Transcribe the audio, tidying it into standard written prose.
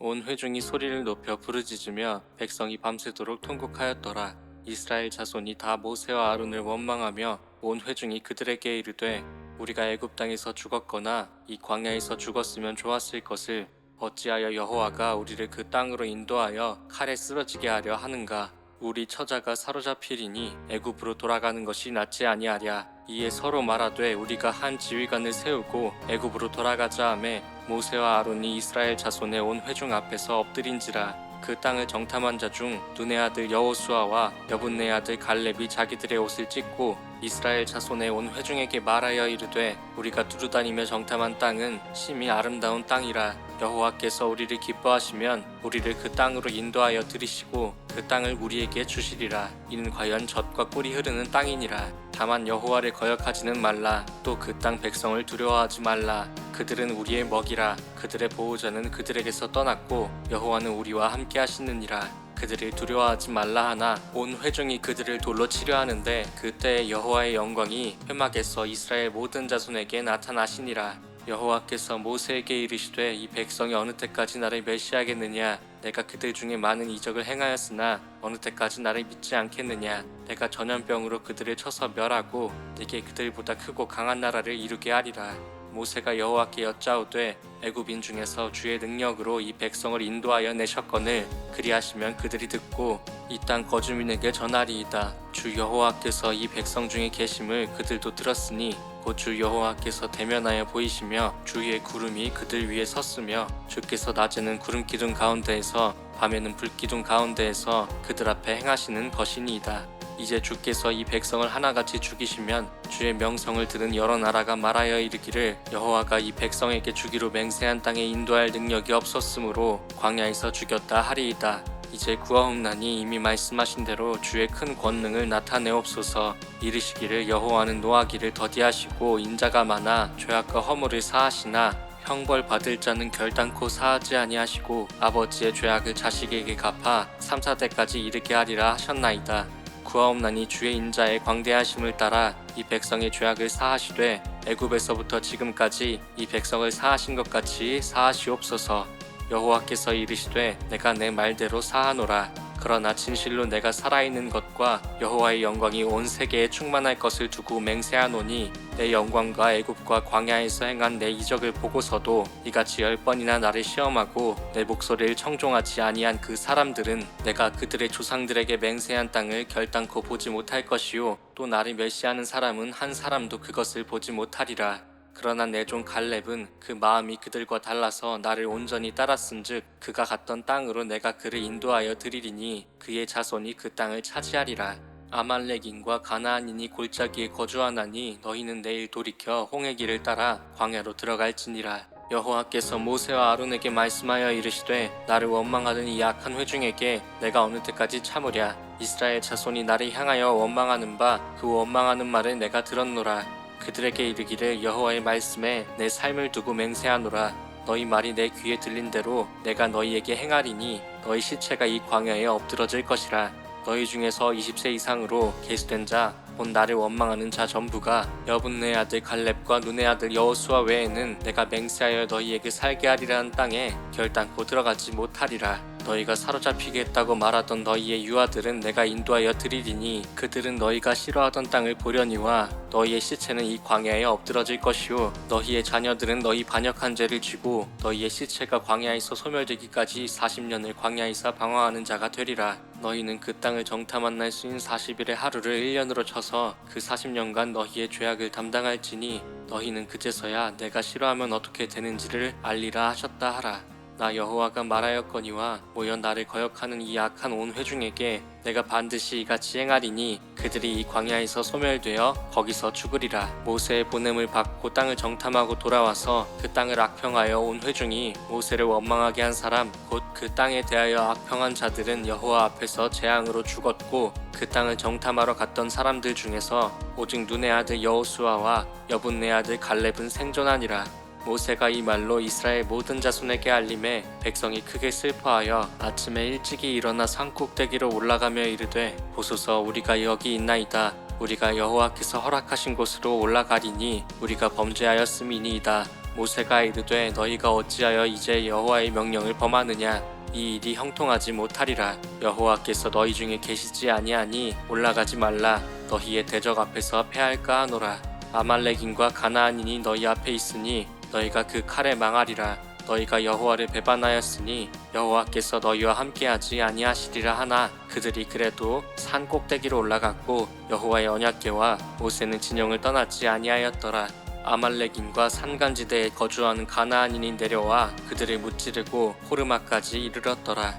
온 회중이 소리를 높여 부르짖으며 백성이 밤새도록 통곡하였더라. 이스라엘 자손이 다 모세와 아론을 원망하며 온 회중이 그들에게 이르되 우리가 애굽 땅에서 죽었거나 이 광야에서 죽었으면 좋았을 것을 어찌하여 여호와가 우리를 그 땅으로 인도하여 칼에 쓰러지게 하려 하는가. 우리 처자가 사로잡히리니 애굽으로 돌아가는 것이 낫지 아니하랴. 이에 서로 말하되 우리가 한 지휘관을 세우고 애굽으로 돌아가자 하매 모세와 아론이 이스라엘 자손의 온 회중 앞에서 엎드린지라. 그 땅을 정탐한 자 중 눈의 아들 여호수아와 여분네 아들 갈렙이 자기들의 옷을 찢고 이스라엘 자손의 온 회중에게 말하여 이르되 우리가 두루다니며 정탐한 땅은 심히 아름다운 땅이라. 여호와께서 우리를 기뻐하시면 우리를 그 땅으로 인도하여 들이시고 그 땅을 우리에게 주시리라. 이는 과연 젖과 꿀이 흐르는 땅이니라. 다만 여호와를 거역하지는 말라. 또 그 땅 백성을 두려워하지 말라. 그들은 우리의 먹이라. 그들의 보호자는 그들에게서 떠났고 여호와는 우리와 함께 하시느니라. 그들을 두려워하지 말라 하나 온 회중이 그들을 돌로 치려 하는데 그때 여호와의 영광이 회막에서 이스라엘 모든 자손에게 나타나시니라. 여호와께서 모세에게 이르시되 이 백성이 어느 때까지 나를 멸시하겠느냐. 내가 그들 중에 많은 이적을 행하였으나 어느 때까지 나를 믿지 않겠느냐. 내가 전염병으로 그들을 쳐서 멸하고 내게 그들보다 크고 강한 나라를 이루게 하리라. 모세가 여호와께 여짜오되 애굽인 중에서 주의 능력으로 이 백성을 인도하여 내셨거늘 그리하시면 그들이 듣고 이 땅 거주민에게 전하리이다. 주 여호와께서 이 백성 중에 계심을 그들도 들었으니 곧 주 여호와께서 대면하여 보이시며 주의 구름이 그들 위에 섰으며 주께서 낮에는 구름 기둥 가운데에서 밤에는 불 기둥 가운데에서 그들 앞에 행하시는 것이니이다. 이제 주께서 이 백성을 하나같이 죽이시면 주의 명성을 들은 여러 나라가 말하여 이르기를 여호와가 이 백성에게 주기로 맹세한 땅에 인도할 능력이 없었으므로 광야에서 죽였다 하리이다. 이제 구하옵나니 이미 말씀하신 대로 주의 큰 권능을 나타내옵소서. 이르시기를 여호와는 노하기를 더디하시고 인자가 많아 죄악과 허물을 사하시나 형벌 받을 자는 결단코 사하지 아니하시고 아버지의 죄악을 자식에게 갚아 3, 4대까지 이르게 하리라 하셨나이다. 구하옵나니 주의 인자의 광대하심을 따라 이 백성의 죄악을 사하시되 애굽에서부터 지금까지 이 백성을 사하신 것 같이 사하시옵소서. 여호와께서 이르시되 내가 내 말대로 사하노라. 그러나 진실로 내가 살아있는 것과 여호와의 영광이 온 세계에 충만할 것을 두고 맹세하노니 내 영광과 애굽과 광야에서 행한 내 이적을 보고서도 이같이 10번이나 나를 시험하고 내 목소리를 청종하지 아니한 그 사람들은 내가 그들의 조상들에게 맹세한 땅을 결단코 보지 못할 것이요 또 나를 멸시하는 사람은 한 사람도 그것을 보지 못하리라. 그러나 내 종 갈렙은 그 마음이 그들과 달라서 나를 온전히 따랐은즉 그가 갔던 땅으로 내가 그를 인도하여 드리리니 그의 자손이 그 땅을 차지하리라. 아말렉인과 가나안인이 골짜기에 거주하나니 너희는 내일 돌이켜 홍해 길을 따라 광야로 들어갈지니라. 여호와께서 모세와 아론에게 말씀하여 이르시되 나를 원망하는 이 악한 회중에게 내가 어느 때까지 참으랴. 이스라엘 자손이 나를 향하여 원망하는 바 그 원망하는 말을 내가 들었노라. 그들에게 이르기를 여호와의 말씀에 내 삶을 두고 맹세하노라. 너희 말이 내 귀에 들린 대로 내가 너희에게 행하리니 너희 시체가 이 광야에 엎드러질 것이라. 너희 중에서 20세 이상으로 계수된 자 곧 나를 원망하는 자 전부가 여분네 아들 갈렙과 눈의 아들 여호수아 외에는 내가 맹세하여 너희에게 살게 하리라는 땅에 결단코 들어가지 못하리라. 너희가 사로잡히겠다고 말하던 너희의 유아들은 내가 인도하여 드리리니 그들은 너희가 싫어하던 땅을 보려니와 너희의 시체는 이 광야에 엎드러질 것이요 너희의 자녀들은 너희 반역한 죄를 지고 너희의 시체가 광야에서 소멸되기까지 40년을 광야에서 방황하는 자가 되리라. 너희는 그 땅을 정탐한 날 수인 40일의 하루를 1년으로 쳐서 그 40년간 너희의 죄악을 담당할지니 너희는 그제서야 내가 싫어하면 어떻게 되는지를 알리라 하셨다 하라. 나 여호와가 말하였거니와 모여 나를 거역하는 이 악한 온 회중에게 내가 반드시 이같이 행하리니 그들이 이 광야에서 소멸되어 거기서 죽으리라. 모세의 보냄을 받고 땅을 정탐하고 돌아와서 그 땅을 악평하여 온 회중이 모세를 원망하게 한 사람 곧 그 땅에 대하여 악평한 자들은 여호와 앞에서 재앙으로 죽었고 그 땅을 정탐하러 갔던 사람들 중에서 오직 눈의 아들 여호수아와 여분네 아들 갈렙은 생존하니라. 모세가 이 말로 이스라엘 모든 자손에게 알림해 백성이 크게 슬퍼하여 아침에 일찍이 일어나 산꼭대기로 올라가며 이르되 보소서 우리가 여기 있나이다. 우리가 여호와께서 허락하신 곳으로 올라가리니 우리가 범죄하였음이니이다. 모세가 이르되 너희가 어찌하여 이제 여호와의 명령을 범하느냐 이 일이 형통하지 못하리라. 여호와께서 너희 중에 계시지 아니하니 올라가지 말라. 너희의 대적 앞에서 패할까 하노라. 아말렉인과 가나안인이 너희 앞에 있으니 너희가 그 칼에 망하리라. 너희가 여호와를 배반하였으니 여호와께서 너희와 함께하지 아니하시리라 하나 그들이 그래도 산 꼭대기로 올라갔고 여호와의 언약궤와 모세는 진영을 떠났지 아니하였더라. 아말렉인과 산간지대에 거주하는 가나안인이 내려와 그들을 무찌르고 호르마까지 이르렀더라.